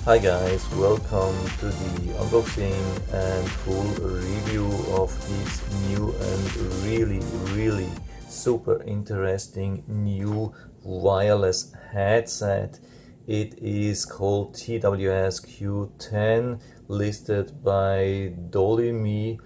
Hi guys, welcome to the unboxing and full review of this new and really super interesting new wireless headset. It is called TWS Q10, listed by Dolymy,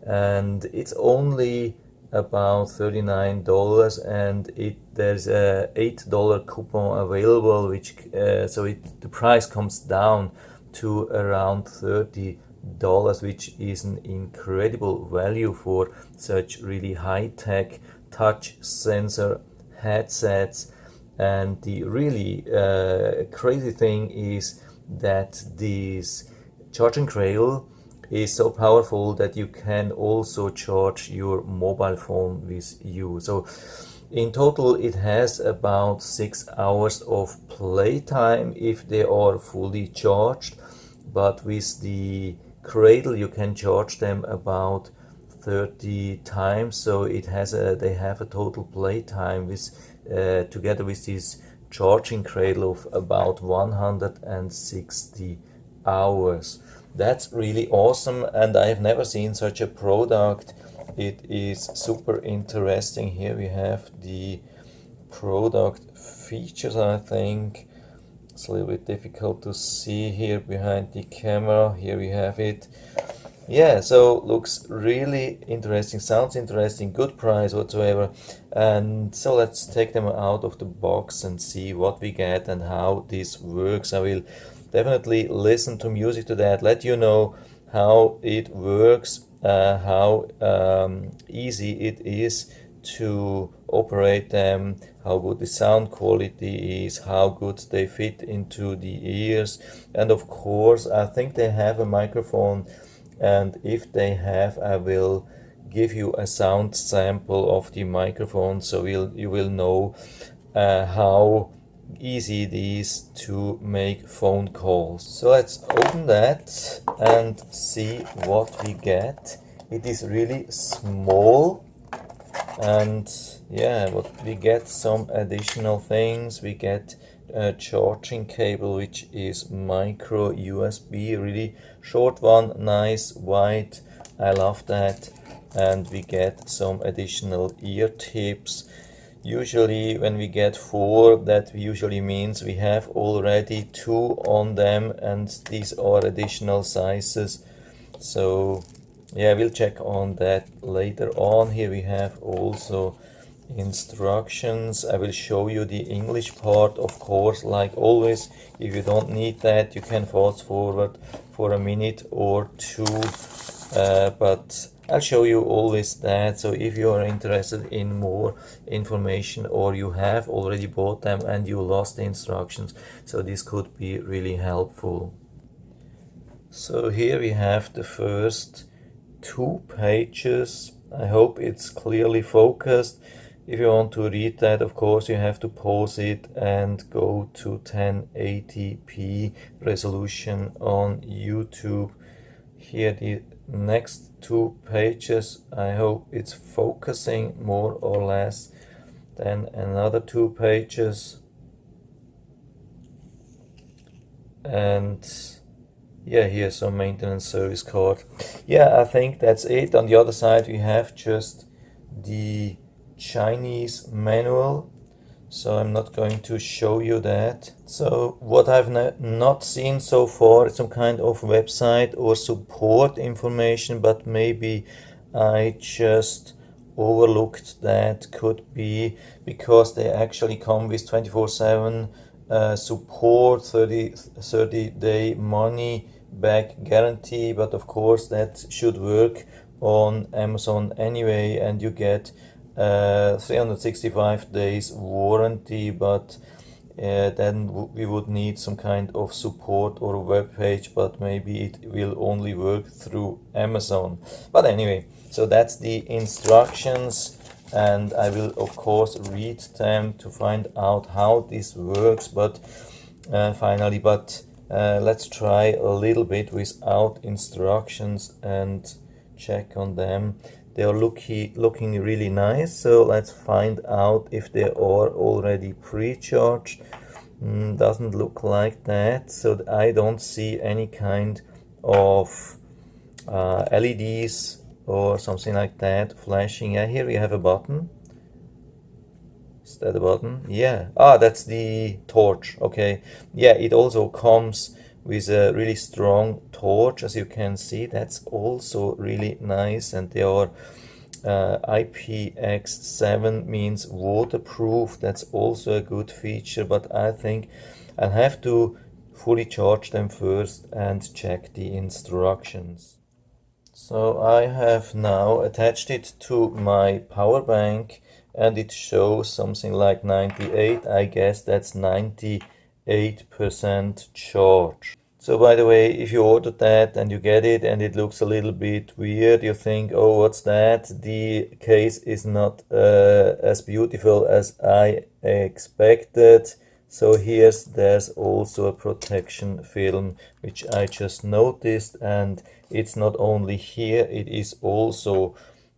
and it's only about $39, and there's a $8 coupon available, which the price comes down to around $30, which is an incredible value for such really high-tech touch sensor headsets. And the really crazy thing is that this charging cradle is so powerful that you can also charge your mobile phone with you. So in total it has about 6 hours of playtime if they are fully charged, but with the cradle you can charge them about 30 times, so they have a total playtime with together with this charging cradle of about 160 hours. That's really awesome, and I have never seen such a product. It is super interesting. Here we have the product features. I think it's a little bit difficult to see here behind the camera. Here we have it. Yeah, so looks really interesting, sounds interesting, good price whatsoever. And so let's take them out of the box and see what we get and how this works. I will definitely listen to music to that, let you know how it works, how easy it is to operate them, how good the sound quality is, how good they fit into the ears, and of course I think they have a microphone, and if they have, I will give you a sound sample of the microphone, so you will know how easy it is to make phone calls. So let's open that and see what we get. It is really small, and yeah, but we get some additional things. We get a charging cable, which is micro USB, really short one, nice, white, I love that. And we get some additional ear tips. Usually when we get 4, that usually means we have already 2 on them, and these are additional sizes. So yeah, we'll check on that later on. Here we have also instructions. I will show you the English part, of course, like always. If you don't need that, you can fast forward for a minute or two, but I'll show you always that. So if you are interested in more information, or you have already bought them and you lost the instructions, so this could be really helpful. So here we have the first 2 pages. I hope it's clearly focused. If you want to read that, of course, you have to pause it and go to 1080p resolution on YouTube. Here the next 2 pages, I hope it's focusing more or less. Then another 2 pages, and yeah, here's some maintenance service card. Yeah, I think that's it. On the other side we have just the Chinese manual, so I'm not going to show you that. So what I've not seen so far is some kind of website or support information, but maybe I just overlooked that. Could be because they actually come with 24/7 support, 30-day money back guarantee, but of course that should work on Amazon anyway, and you get 365 days warranty, but then we would need some kind of support or a web page, but maybe it will only work through Amazon. But anyway, so that's the instructions, and I will of course read them to find out how this works. But finally, let's try a little bit without instructions and check on them. They are looking really nice, so let's find out if they are already pre-charged. Doesn't look like that, so I don't see any kind of LEDs or something like that flashing. Yeah, here we have a button. Is that a button? Yeah. Ah, that's the torch. Okay. Yeah, it also comes with a really strong torch, as you can see. That's also really nice, and they are IPX7 means waterproof. That's also a good feature, but I think I'll have to fully charge them first and check the instructions. So I have now attached it to my power bank, and it shows something like 98. I guess that's 98% charge. So by the way, if you ordered that and you get it and it looks a little bit weird, you think, oh, what's that? The case is not as beautiful as I expected. So there's also a protection film, which I just noticed, and it's not only here, it is also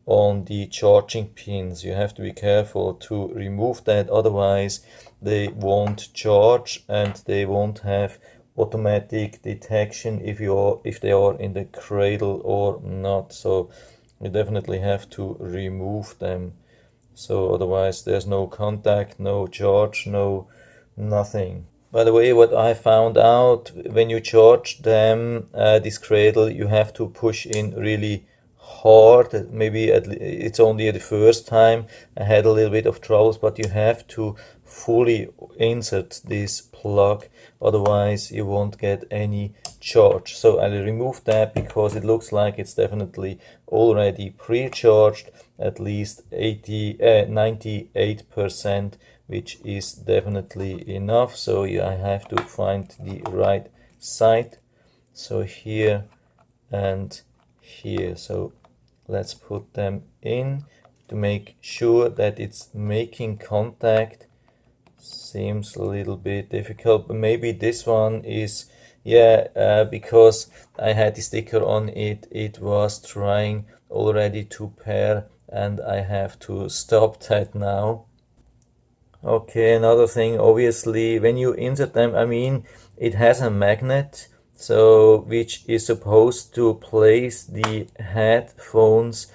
on the charging pins. You have to be careful to remove that, otherwise they won't charge and they won't have automatic detection if they are in the cradle or not. So you definitely have to remove them. So otherwise there's no contact, no charge, no nothing. By the way, what I found out, when you charge them, this cradle, you have to push in really hard. Maybe it's only the first time I had a little bit of troubles, but you have to fully insert this plug, otherwise you won't get any charge. So I'll remove that because it looks like it's definitely already pre-charged, at least 98%, which is definitely enough. So I have to find the right side. So here and here. So let's put them in to make sure that it's making contact. Seems a little bit difficult, but maybe this one is, yeah, because I had the sticker on it, it was trying already to pair, and I have to stop that now. Okay, another thing, obviously, when you insert them, I mean, it has a magnet, so which is supposed to place the headphones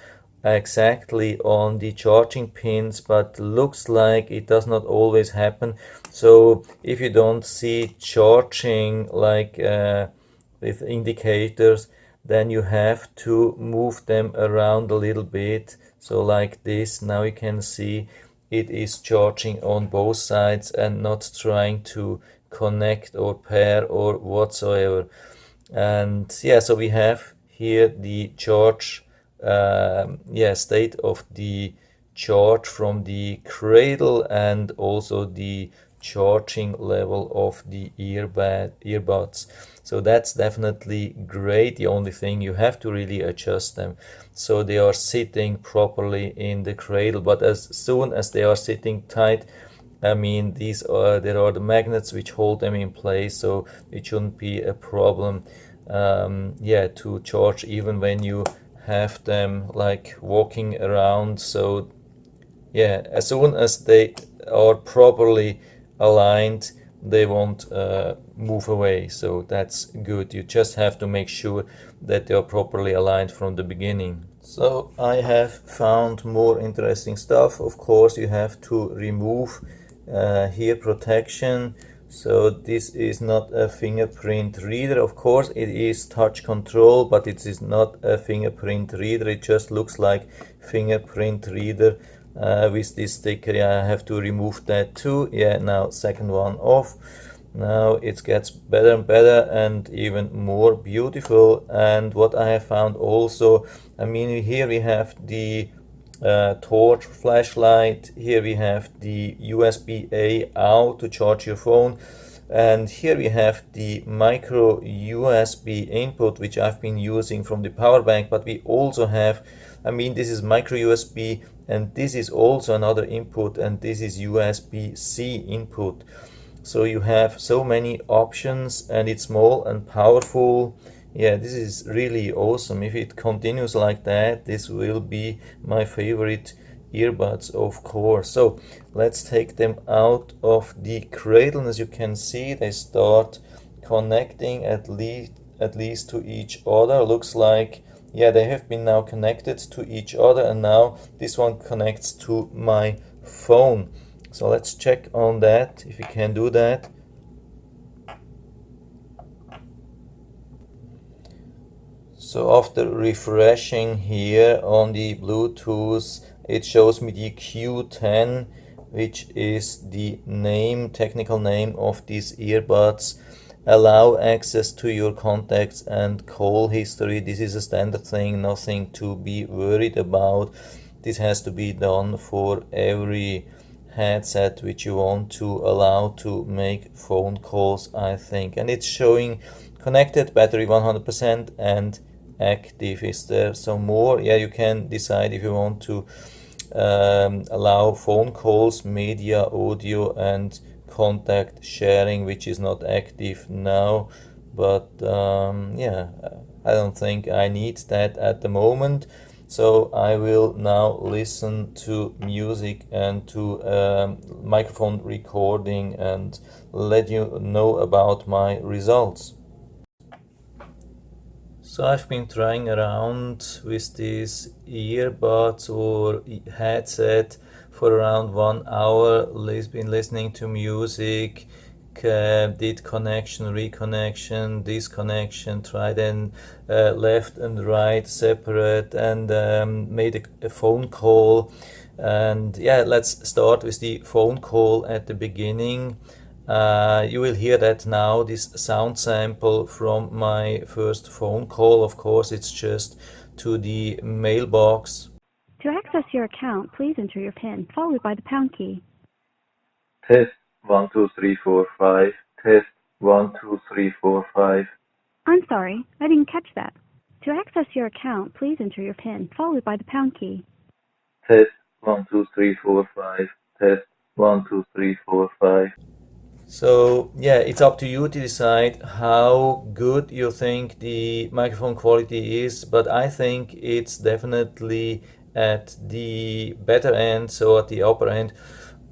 exactly on the charging pins, but looks like it does not always happen. So if you don't see charging like with indicators, then you have to move them around a little bit. So like this, now you can see it is charging on both sides and not trying to connect or pair or whatsoever. And yeah, so we have here the charge, state of the charge from the cradle, and also the charging level of the earbuds. So that's definitely great. The only thing, you have to really adjust them so they are sitting properly in the cradle. But as soon as they are sitting tight, I mean, there are the magnets which hold them in place, so it shouldn't be a problem, to charge even when you have them like walking around. So yeah, as soon as they are properly aligned, they won't move away. So that's good. You just have to make sure that they are properly aligned from the beginning. So I have found more interesting stuff. Of course, you have to remove here protection. So this is not a fingerprint reader. Of course, it is touch control, but it is not a fingerprint reader. It just looks like fingerprint reader. With this sticker, yeah, I have to remove that too. Yeah, now second one off. Now it gets better and better and even more beautiful. And what I have found also, I mean, here we have the torch flashlight. Here we have the USB-A out to charge your phone. And here we have the micro USB input, which I've been using from the power bank, but we also have, I mean, this is micro USB, and this is also another input, and this is USB-C input. So you have so many options, and it's small and powerful. Yeah, this is really awesome. If it continues like that, this will be my favorite earbuds, of course. So let's take them out of the cradle, and as you can see, they start connecting at least to each other. Looks like, yeah, they have been now connected to each other, and now this one connects to my phone. So let's check on that, if we can do that. So after refreshing here on the Bluetooth, it shows me the Q10, which is the technical name of these earbuds. Allow access to your contacts and call history. This is a standard thing, nothing to be worried about. This has to be done for every headset which you want to allow to make phone calls, I think. And it's showing connected, battery 100%, and active. Is there some more? Yeah, you can decide if you want to allow phone calls, media, audio, and contact sharing, which is not active now, but yeah, I don't think I need that at the moment. So I will now listen to music and to microphone recording and let you know about my results. So I've been trying around with these earbuds or headset for around 1 hour, been listening to music, did connection, reconnection, disconnection, tried then left and right separate, and made a phone call. And yeah, let's start with the phone call at the beginning. You will hear that now, this sound sample from my first phone call. Of course, it's just to the mailbox. To access your account, please enter your PIN, followed by the pound key. Test 1 2 3 4 5. Test 1 2 3 4 5. I'm sorry, I didn't catch that. To access your account, please enter your PIN, followed by the pound key. Test 1 2 3 4 5. Test 1 2 3 4 5. So yeah, it's up to you to decide how good you think the microphone quality is, but I think it's definitely at the better end, so at the upper end,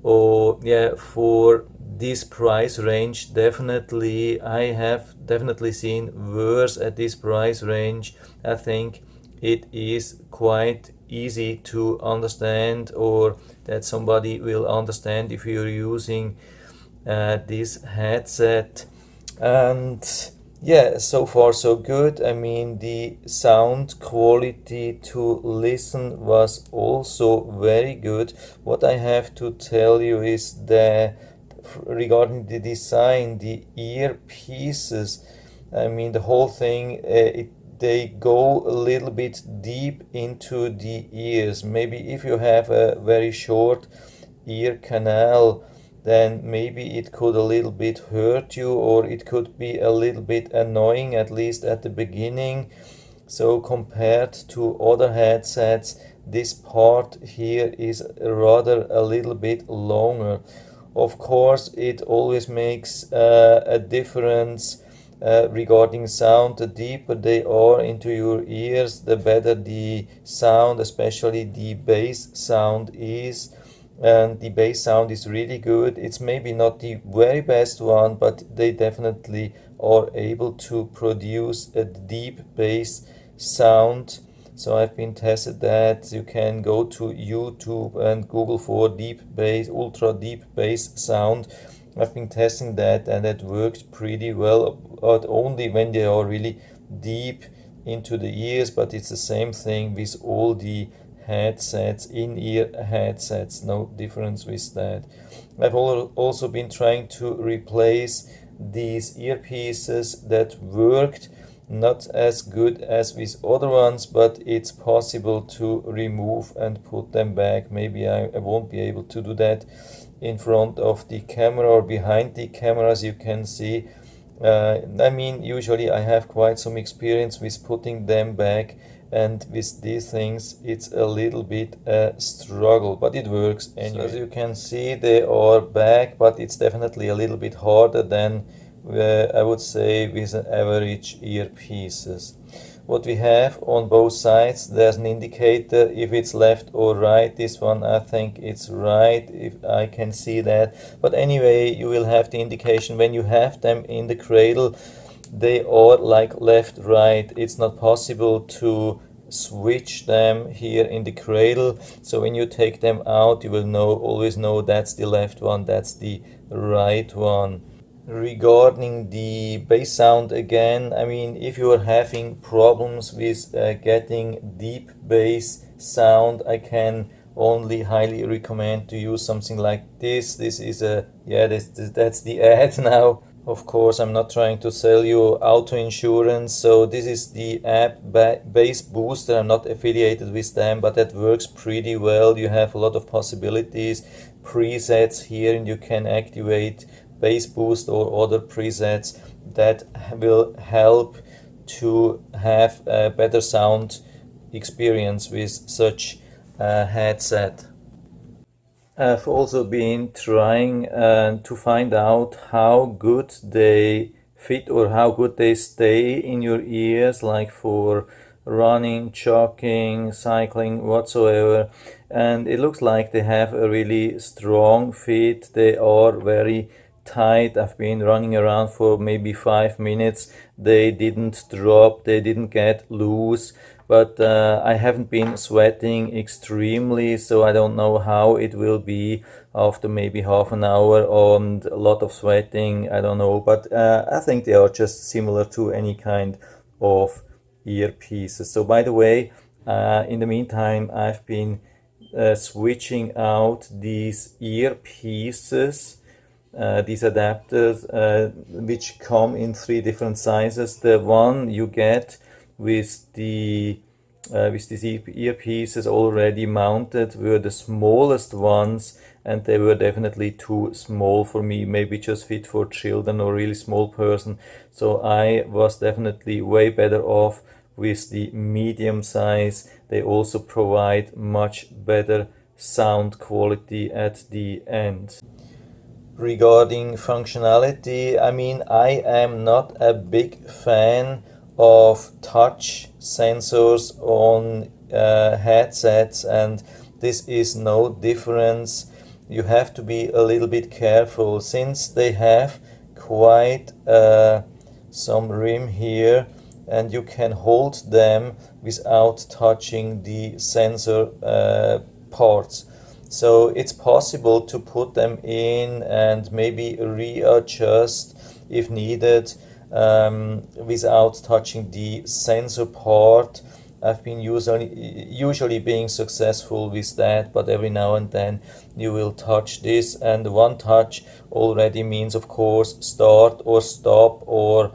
or yeah, for this price range. Definitely, I have definitely seen worse at this price range. I think it is quite easy to understand, or that somebody will understand if you're using this headset. And yeah, so far so good. I mean, the sound quality to listen was also very good. What I have to tell you is that regarding the design, the earpieces, I mean, the whole thing, they go a little bit deep into the ears. Maybe if you have a very short ear canal, then maybe it could a little bit hurt you, or it could be a little bit annoying, at least at the beginning. So compared to other headsets, this part here is rather a little bit longer. Of course, it always makes a difference regarding sound. The deeper they are into your ears, the better the sound, especially the bass sound is. And the bass sound is really good. It's maybe not the very best one, but they definitely are able to produce a deep bass sound. So I've been tested that. You can go to YouTube and Google for deep bass, ultra deep bass sound. I've been testing that, and it works pretty well, but only when they are really deep into the ears. But it's the same thing with all the headsets, in-ear headsets, no difference with that. I've also been trying to replace these earpieces that worked not as good as with other ones, but it's possible to remove and put them back. Maybe I won't be able to do that in front of the camera or behind the camera, as you can see. I mean, usually I have quite some experience with putting them back, and with these things it's a little bit a struggle, but it works anyway. So as you can see, they are back, but it's definitely a little bit harder than I would say with an average earpieces. what we have on both sides. There's an indicator if it's left or right. This one, I think it's right, if I can see that. But anyway, you will have the indication when you have them in the cradle. They are like left, right. It's not possible to switch them here in the cradle. So when you take them out, you will always know that's the left one, that's the right one. Regarding the bass sound again, I mean, if you are having problems with getting deep bass sound, I can only highly recommend to use something like this. This is that's the ad now. Of course, I'm not trying to sell you auto insurance, so this is the app Bass Booster. I'm not affiliated with them, but that works pretty well. You have a lot of possibilities, presets here, and you can activate Bass Boost or other presets that will help to have a better sound experience with such a headset. I've also been trying to find out how good they fit or how good they stay in your ears, like for running, jogging, cycling, whatsoever. And it looks like they have a really strong fit. They are very tight. I've been running around for maybe 5 minutes. They didn't drop, they didn't get loose, but I haven't been sweating extremely, so I don't know how it will be after maybe half an hour and a lot of sweating. I don't know, but I think they are just similar to any kind of earpieces. So by the way, in the meantime, I've been switching out these earpieces, these adapters, which come in 3 different sizes. The one you get with these earpieces already mounted were the smallest ones, and they were definitely too small for me, maybe just fit for children or really small person. So I was definitely way better off with the medium size. They also provide much better sound quality at the end. Regarding functionality, I mean, I am not a big fan of touch sensors on headsets, and this is no difference. You have to be a little bit careful since they have quite some rim here, and you can hold them without touching the sensor parts. So it's possible to put them in and maybe readjust if needed without touching the sensor part. I've been usually being successful with that, but every now and then you will touch this, and one touch already means, of course, start or stop, or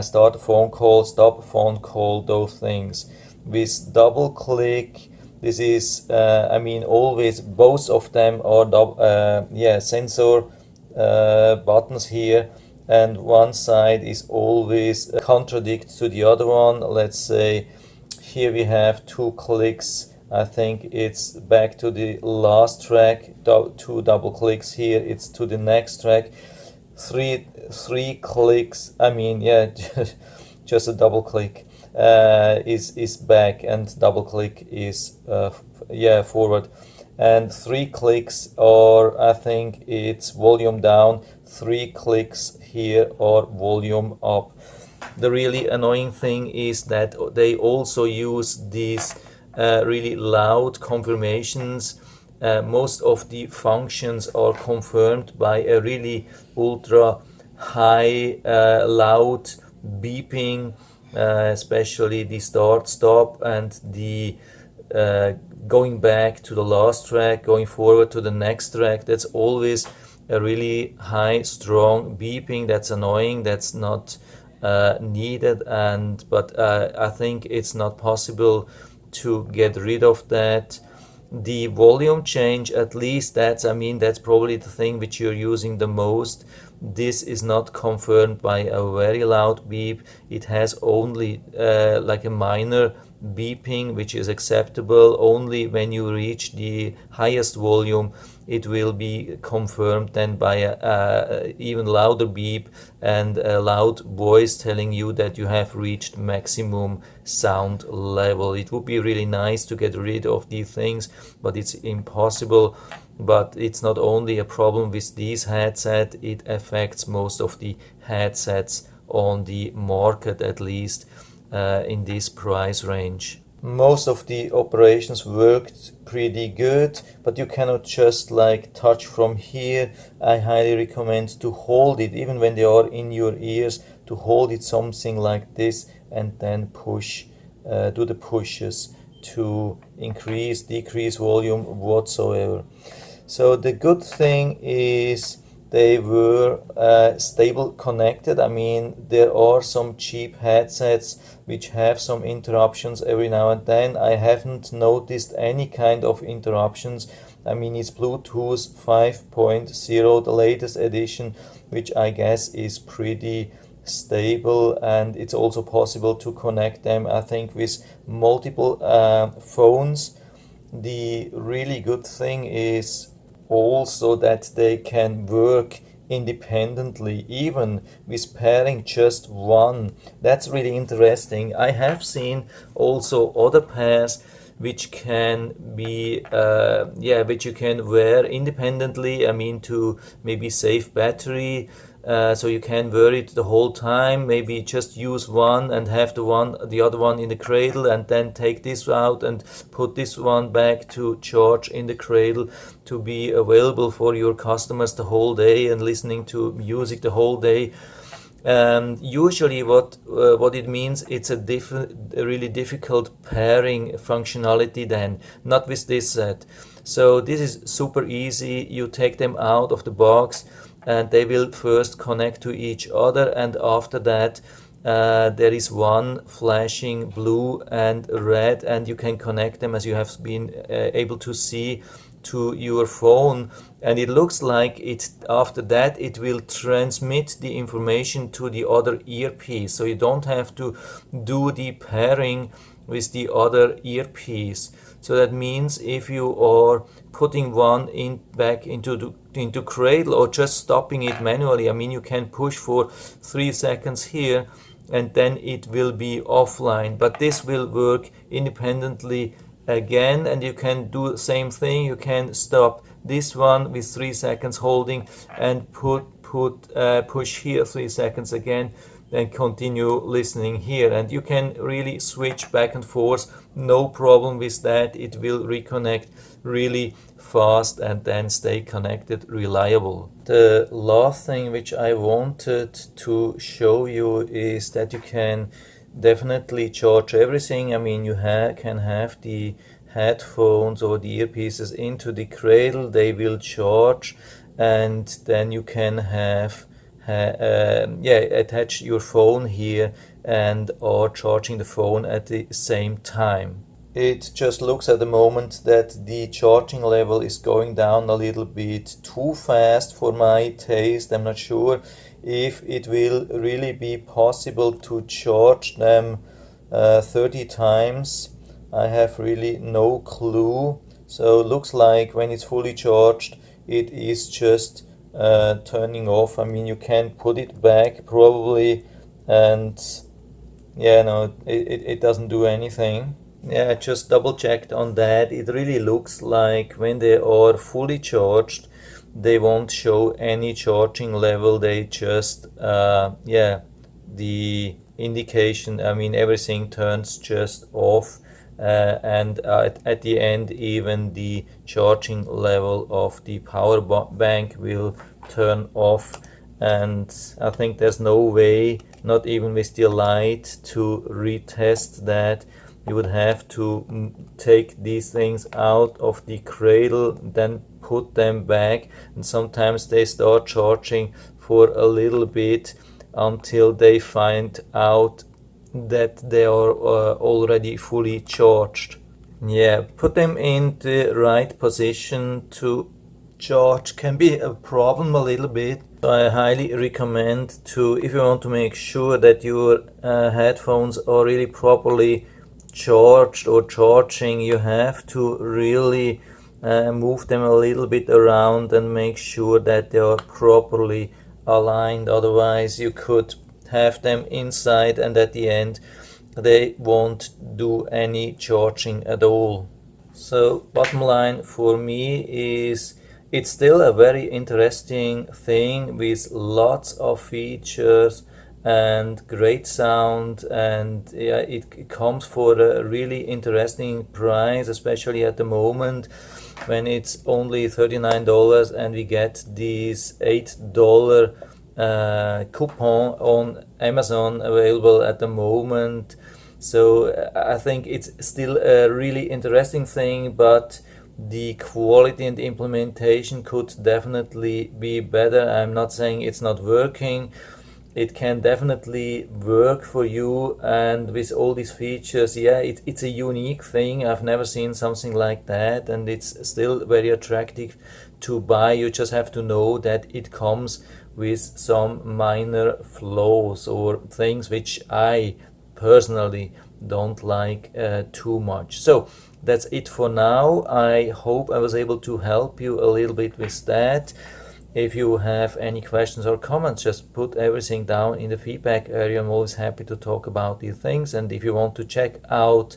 start a phone call, stop a phone call, those things. With double click, this is, I mean, always both of them are sensor buttons here, and one side is always contradict to the other one. Let's say here we have 2 clicks. I think it's back to the last track. 2 double clicks here, it's to the next track. Three clicks, I mean, yeah, just a double click is back, and double click is forward. And 3 clicks are, I think it's volume down. 3 clicks here are volume up. The really annoying thing is that they also use these really loud confirmations. Most of the functions are confirmed by a really ultra high loud beeping, especially the start stop and the going back to the last track, going forward to the next track. That's always a really high strong beeping. That's annoying, that's not needed, but I think it's not possible to get rid of that. The volume change, at least that's probably the thing which you're using the most. This is not confirmed by a very loud beep. It has only like a minor beeping, which is acceptable only when you reach the highest volume. it will be confirmed then by a even louder beep and a loud voice telling you that you have reached maximum sound level. It would be really nice to get rid of these things, but it's impossible. But it's not only a problem with these headsets, it affects most of the headsets on the market, at least in this price range. Most of the operations worked pretty good, but you cannot just like touch from here. I highly recommend to hold it, even when they are in your ears, to hold it something like this and then push, do the pushes to increase, decrease volume whatsoever. So the good thing is they were stable connected. I mean, there are some cheap headsets which have some interruptions every now and then. I haven't noticed any kind of interruptions. I mean, it's Bluetooth 5.0, the latest edition, which I guess is pretty stable, and it's also possible to connect them, I think, with multiple phones. The really good thing is also that they can work independently, even with pairing just one. That's really interesting. I have seen also other pairs which can be which you can wear independently, I mean, to maybe save battery. So you can wear it the whole time, maybe just use one and have the other one in the cradle, and then take this out and put this one back to charge in the cradle to be available for your customers the whole day and listening to music the whole day. Usually what it means, it's a really difficult pairing functionality then, not with this set. So this is super easy. You take them out of the box and they will first connect to each other, and after that there is one flashing blue and red, and you can connect them, as you have been able to see, to your phone, and it looks like after that it will transmit the information to the other earpiece, so you don't have to do the pairing with the other earpiece. So that means if you are putting one back into cradle, or just stopping it manually, I mean, you can push for 3 seconds here and then it will be offline, but this will work independently again, and you can do the same thing. You can stop this one with 3 seconds holding and push here 3 seconds again, then continue listening here, and you can really switch back and forth, no problem with that. It will reconnect really fast and then stay connected reliable. The last thing which I wanted to show you is that you can definitely charge everything. I mean, you can have the headphones or the earpieces into the cradle, they will charge, and then you can attach your phone here and are charging the phone at the same time. It just looks at the moment that the charging level is going down a little bit too fast for my taste. I'm not sure if it will really be possible to charge them 30 times. I have really no clue. So it looks like when it's fully charged, it is just turning off. I mean, you can put it back probably, and yeah, no, it doesn't do anything. Yeah, I just double checked on that. It really looks like when they are fully charged, they won't show any charging level. They just, the indication, I mean, everything turns just off. And at the end, even the charging level of the power bank will turn off. And I think there's no way, not even with the light, to retest that. You would have to take these things out of the cradle, then put them back, and sometimes they start charging for a little bit until they find out that they are already fully charged. Yeah, put them in the right position to charge can be a problem a little bit. So I highly recommend to, if you want to make sure that your headphones are really properly charged or charging, you have to really move them a little bit around and make sure that they are properly aligned. Otherwise you could have them inside and at the end they won't do any charging at all. So bottom line for me is it's still a very interesting thing with lots of features and great sound, and yeah, it comes for a really interesting price, especially at the moment when it's only $39 and we get these $8 coupon on Amazon available at the moment. So I think it's still a really interesting thing, but the quality and the implementation could definitely be better. I'm not saying it's not working. It can definitely work for you, and with all these features, yeah, it's a unique thing. I've never seen something like that, and it's still very attractive to buy. You just have to know that it comes with some minor flaws or things which I personally don't like too much. So that's it for now. I hope I was able to help you a little bit with that. If you have any questions or comments, just put everything down in the feedback area. I'm always happy to talk about these things. And if you want to check out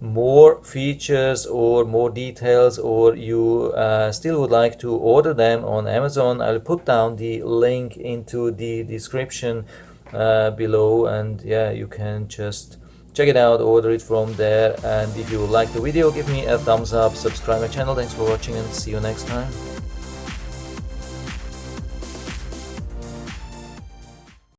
more features or more details, or you still would like to order them on Amazon, I'll put down the link into the description below, and yeah, you can just check it out, order it from there. And if you like the video, give me a thumbs up, subscribe my channel. Thanks for watching and see you next time.